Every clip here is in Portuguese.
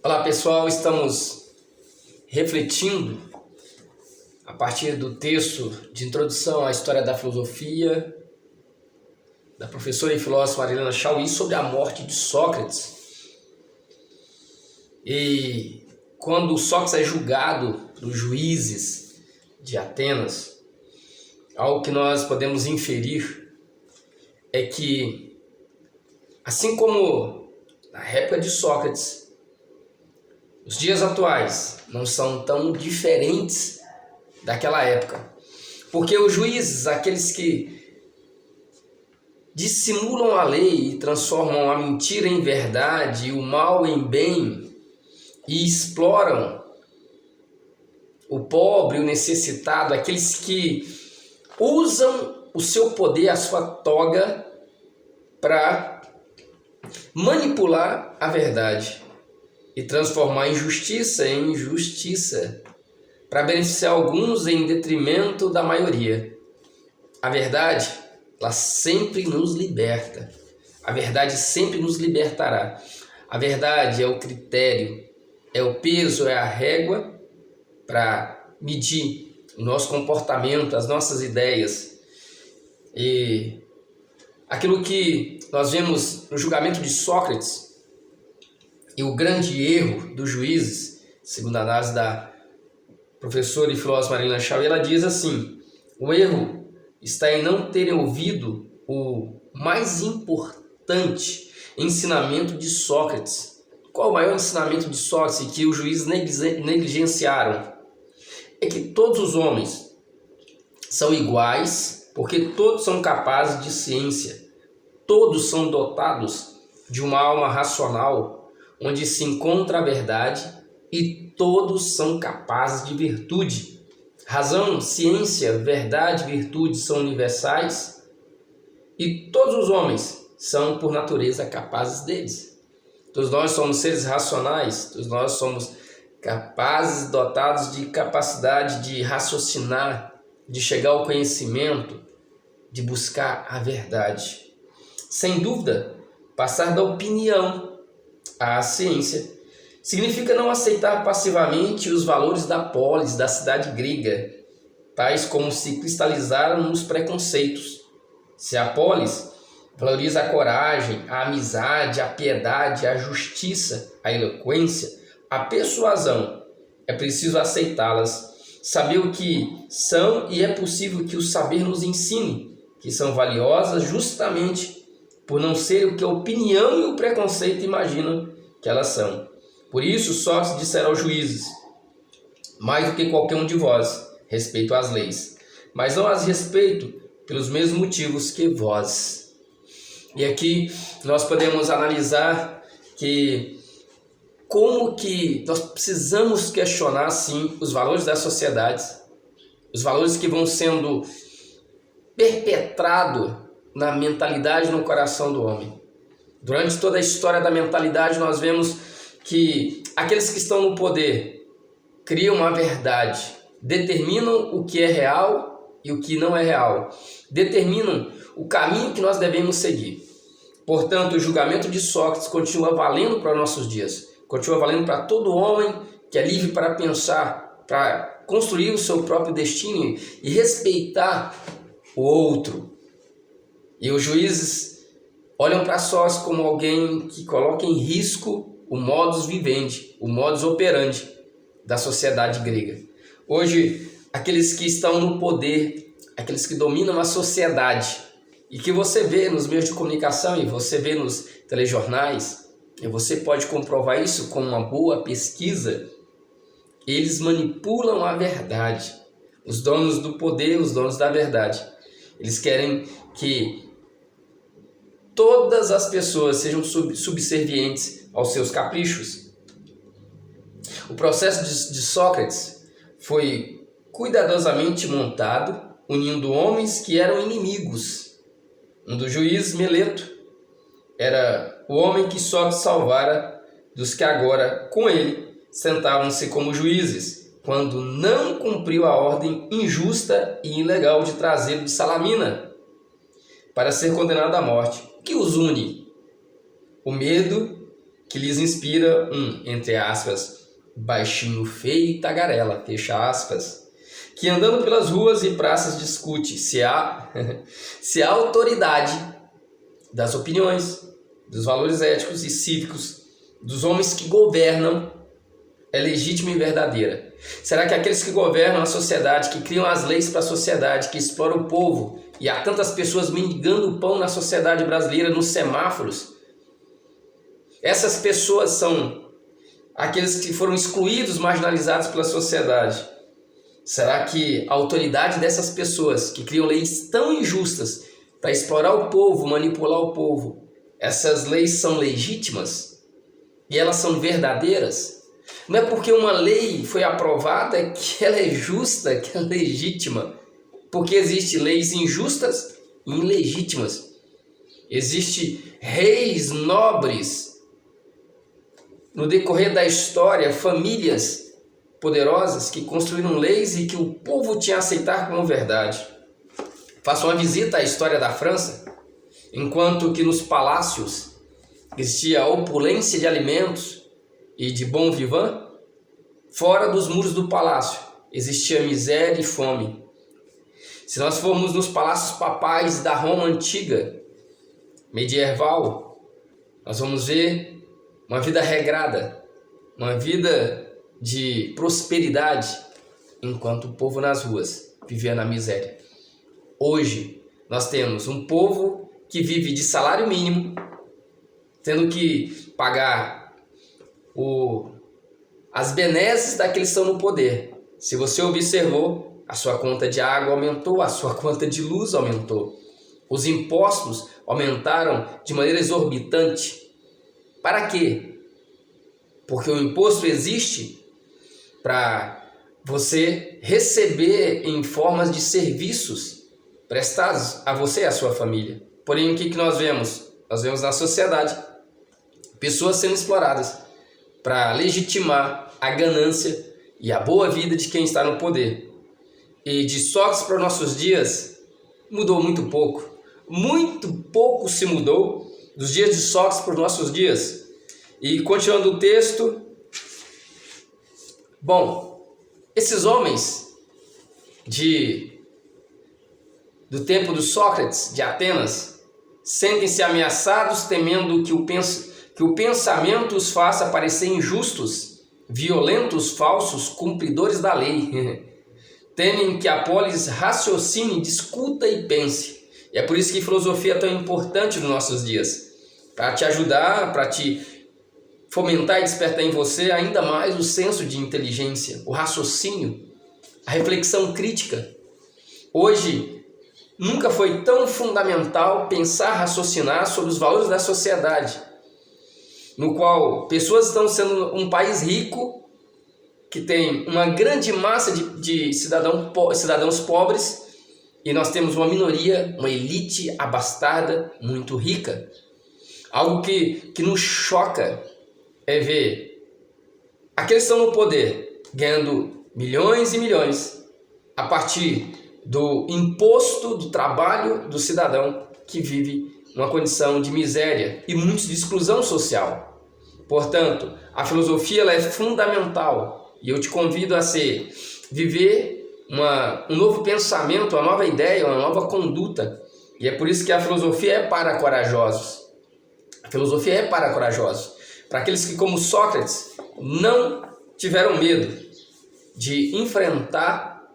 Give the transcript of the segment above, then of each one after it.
Olá pessoal, estamos refletindo a partir do texto de introdução à história da filosofia da professora e filósofa Marilena Chauí sobre a morte de Sócrates. E quando Sócrates é julgado pelos juízes de Atenas, algo que nós podemos inferir é que, assim como na época de Sócrates, os dias atuais não são tão diferentes daquela época, porque os juízes, aqueles que dissimulam a lei e transformam a mentira em verdade e o mal em bem e exploram o pobre, o necessitado, aqueles que usam o seu poder, a sua toga, para manipular a verdade e transformar a injustiça em justiça, para beneficiar alguns em detrimento da maioria. A verdade, ela sempre nos liberta. A verdade sempre nos libertará. A verdade é o critério, é o peso, é a régua para medir o nosso comportamento, as nossas ideias. E aquilo que nós vemos no julgamento de Sócrates e o grande erro dos juízes, segundo a análise da professora e filósofa Marilena Chauí, ela diz assim: o erro está em não terem ouvido o mais importante ensinamento de Sócrates. Qual o maior ensinamento de Sócrates que os juízes negligenciaram? É que todos os homens são iguais, porque todos são capazes de ciência, todos são dotados de uma alma racional, onde se encontra a verdade, e todos são capazes de virtude. Razão, ciência, verdade, virtude são universais, e todos os homens são, por natureza, capazes deles. Todos nós somos seres racionais, todos nós somos capazes, dotados de capacidade de raciocinar, de chegar ao conhecimento, de buscar a verdade. Sem dúvida, passar da opinião à ciência significa não aceitar passivamente os valores da polis, da cidade grega, tais como se cristalizaram nos preconceitos. Se a polis valoriza a coragem, a amizade, a piedade, a justiça, a eloquência, a persuasão, é preciso aceitá-las, saber o que são, e é possível que o saber nos ensine que são valiosas justamente por não ser o que a opinião e o preconceito imaginam que elas são. Por isso, Sócrates dissera aos juízes: mais do que qualquer um de vós, respeito às leis, mas não as respeito pelos mesmos motivos que vós. E aqui nós podemos analisar que como que nós precisamos questionar, sim, os valores das sociedades, os valores que vão sendo perpetrados na mentalidade e no coração do homem. Durante toda a história da mentalidade, nós vemos que aqueles que estão no poder criam a verdade, determinam o que é real e o que não é real, determinam o caminho que nós devemos seguir. Portanto, o julgamento de Sócrates continua valendo para nossos dias, continua valendo para todo homem que é livre para pensar, para construir o seu próprio destino e respeitar o outro. E os juízes olham para Sócrates como alguém que coloca em risco o modus vivendi, o modus operandi da sociedade grega. Hoje, aqueles que estão no poder, aqueles que dominam a sociedade, e que você vê nos meios de comunicação e você vê nos telejornais, e você pode comprovar isso com uma boa pesquisa, eles manipulam a verdade. Os donos do poder, os donos da verdade, eles querem que todas as pessoas sejam subservientes aos seus caprichos. O processo de Sócrates foi cuidadosamente montado, unindo homens que eram inimigos. Um dos juízes, Meleto, era o homem que Sócrates salvara dos que agora, com ele, sentavam-se como juízes, quando não cumpriu a ordem injusta e ilegal de trazê-lo de Salamina para ser condenado à morte. O que os une? O medo que lhes inspira entre aspas, baixinho feio e tagarela, fecha aspas, que andando pelas ruas e praças discute se a autoridade das opiniões, dos valores éticos e cívicos dos homens que governam é legítima e verdadeira. Será que aqueles que governam a sociedade, que criam as leis para a sociedade, que exploram o povo, e há tantas pessoas mendigando o pão na sociedade brasileira, nos semáforos, essas pessoas são aqueles que foram excluídos, marginalizados pela sociedade? Será que a autoridade dessas pessoas que criam leis tão injustas para explorar o povo, manipular o povo, essas leis são legítimas? E elas são verdadeiras? Não é porque uma lei foi aprovada que ela é justa, que ela é legítima. Porque existem leis injustas e ilegítimas. Existem reis nobres no decorrer da história, famílias poderosas que construíram leis e que o povo tinha a aceitar como verdade. Faça uma visita à história da França, enquanto que nos palácios existia a opulência de alimentos e de bom vivant, fora dos muros do palácio existia miséria e fome. Se nós formos nos palácios papais da Roma antiga, medieval, nós vamos ver uma vida regrada, uma vida de prosperidade, enquanto o povo nas ruas vivia na miséria. Hoje nós temos um povo que vive de salário mínimo, tendo que pagar as benesses daqueles que estão no poder. Se você observou, a sua conta de água aumentou, a sua conta de luz aumentou. Os impostos aumentaram de maneira exorbitante. Para quê? Porque o imposto existe para você receber em formas de serviços prestados a você e a sua família. Porém, o que nós vemos? Nós vemos na sociedade pessoas sendo exploradas para legitimar a ganância e a boa vida de quem está no poder. E de Sócrates para os nossos dias, mudou muito pouco. Muito pouco se mudou dos dias de Sócrates para os nossos dias. E continuando o texto, bom, esses homens do tempo do Sócrates, de Atenas, sentem-se ameaçados, temendo que o pensamento os faça parecer injustos, violentos, falsos, cumpridores da lei. Temem que a polis raciocine, discuta e pense. E é por isso que filosofia é tão importante nos nossos dias, para te ajudar, para te fomentar e despertar em você ainda mais o senso de inteligência, o raciocínio, a reflexão crítica. Hoje, nunca foi tão fundamental pensar, raciocinar sobre os valores da sociedade, no qual pessoas estão sendo um país rico, que tem uma grande massa de cidadãos pobres, e nós temos uma minoria, uma elite abastada, muito rica. Algo que nos choca é ver aqueles que estão no poder ganhando milhões e milhões a partir do imposto do trabalho do cidadão que vive numa condição de miséria e muitos de exclusão social. Portanto, a filosofia ela é fundamental e eu te convido a viver um novo pensamento, uma nova ideia, uma nova conduta. E é por isso que a filosofia é para corajosos. A filosofia é para corajosos. Para aqueles que, como Sócrates, não tiveram medo de enfrentar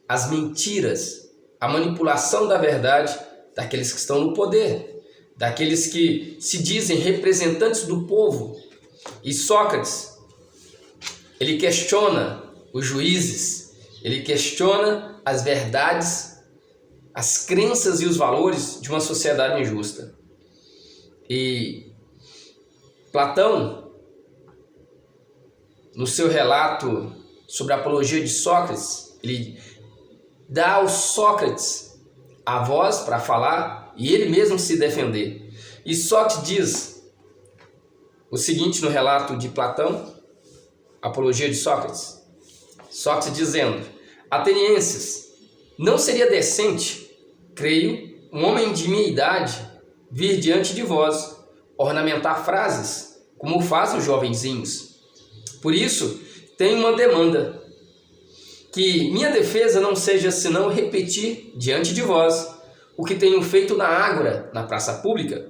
as mentiras, a manipulação da verdade daqueles que estão no poder, daqueles que se dizem representantes do povo. E Sócrates, ele questiona os juízes, ele questiona as verdades, as crenças e os valores de uma sociedade injusta. E Platão, no seu relato sobre a apologia de Sócrates, ele dá ao Sócrates a voz para falar e ele mesmo se defender. E Sócrates diz o seguinte no relato de Platão, apologia de Sócrates. Sócrates dizendo: Atenienses, não seria decente, creio, um homem de minha idade vir diante de vós, ornamentar frases como fazem os jovenzinhos. Por isso, tenho uma demanda, que minha defesa não seja senão repetir diante de vós o que tenho feito na ágora, na praça pública,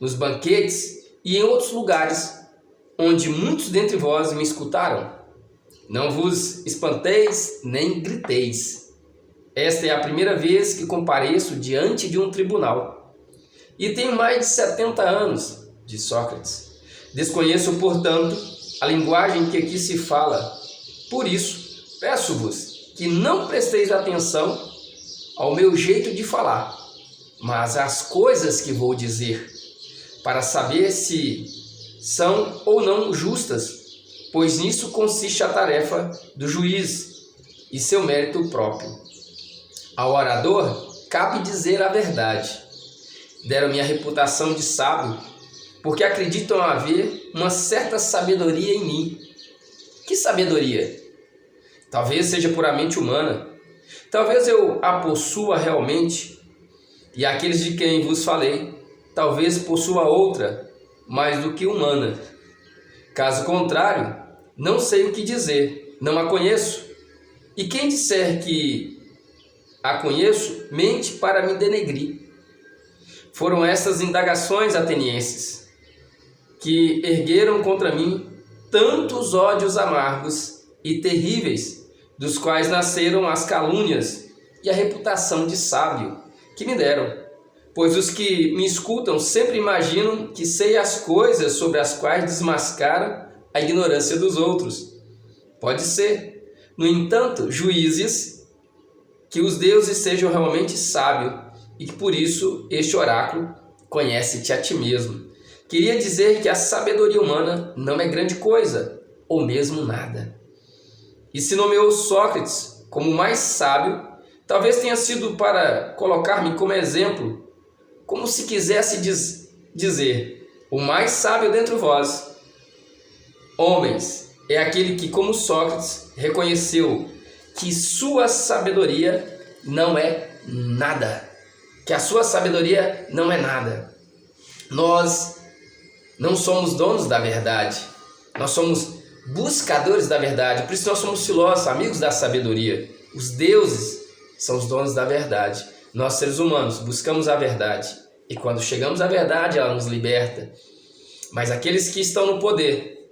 nos banquetes e em outros lugares, onde muitos dentre vós me escutaram. Não vos espanteis nem griteis. Esta é a primeira vez que compareço diante de um tribunal. E tenho mais de 70 anos, disse Sócrates. Desconheço, portanto, a linguagem que aqui se fala. Por isso, peço-vos que não presteis atenção ao meu jeito de falar, mas às coisas que vou dizer, para saber se são ou não justas, pois nisso consiste a tarefa do juiz e seu mérito próprio. Ao orador cabe dizer a verdade. Deram-me a reputação de sábio, porque acreditam haver uma certa sabedoria em mim. Que sabedoria? Talvez seja puramente humana. Talvez eu a possua realmente, e aqueles de quem vos falei, talvez possua outra, mais do que humana. Caso contrário, não sei o que dizer, não a conheço. E quem disser que a conheço, mente para me denegrir. Foram estas indagações atenienses que ergueram contra mim tantos ódios amargos e terríveis, dos quais nasceram as calúnias e a reputação de sábio que me deram. Pois os que me escutam sempre imaginam que sei as coisas sobre as quais desmascaram a ignorância dos outros. Pode ser, no entanto, juízes, que os deuses sejam realmente sábios e que por isso este oráculo conhece-te a ti mesmo. Queria dizer que a sabedoria humana não é grande coisa, ou mesmo nada. E se nomeou Sócrates como o mais sábio, talvez tenha sido para colocar-me como exemplo, como se quisesse dizer, o mais sábio dentre vós. Homens, é aquele que, como Sócrates, reconheceu que sua sabedoria não é nada. Que a sua sabedoria não é nada. Nós não somos donos da verdade. Nós somos buscadores da verdade. Por isso nós somos filósofos, amigos da sabedoria. Os deuses são os donos da verdade. Nós, seres humanos, buscamos a verdade. E quando chegamos à verdade, ela nos liberta. Mas aqueles que estão no poder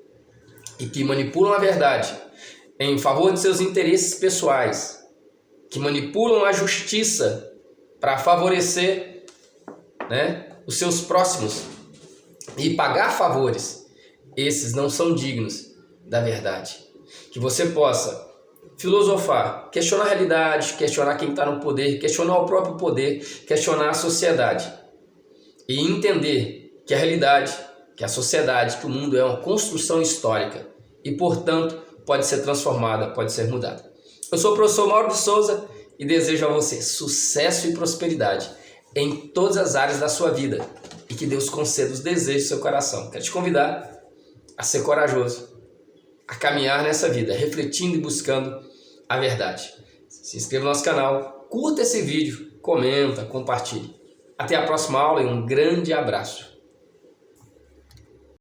e que manipulam a verdade em favor de seus interesses pessoais, que manipulam a justiça para favorecer, os seus próximos e pagar favores, esses não são dignos da verdade. Que você possa filosofar, questionar a realidade, questionar quem está no poder, questionar o próprio poder, questionar a sociedade e entender que a realidade, que a sociedade, que o mundo é uma construção histórica e, portanto, pode ser transformada, pode ser mudada. Eu sou o professor Mauro de Souza e desejo a você sucesso e prosperidade em todas as áreas da sua vida e que Deus conceda os desejos do seu coração. Quero te convidar a ser corajoso, a caminhar nessa vida, refletindo e buscando a verdade. Se inscreva no nosso canal, curta esse vídeo, comenta, compartilhe. Até a próxima aula e um grande abraço.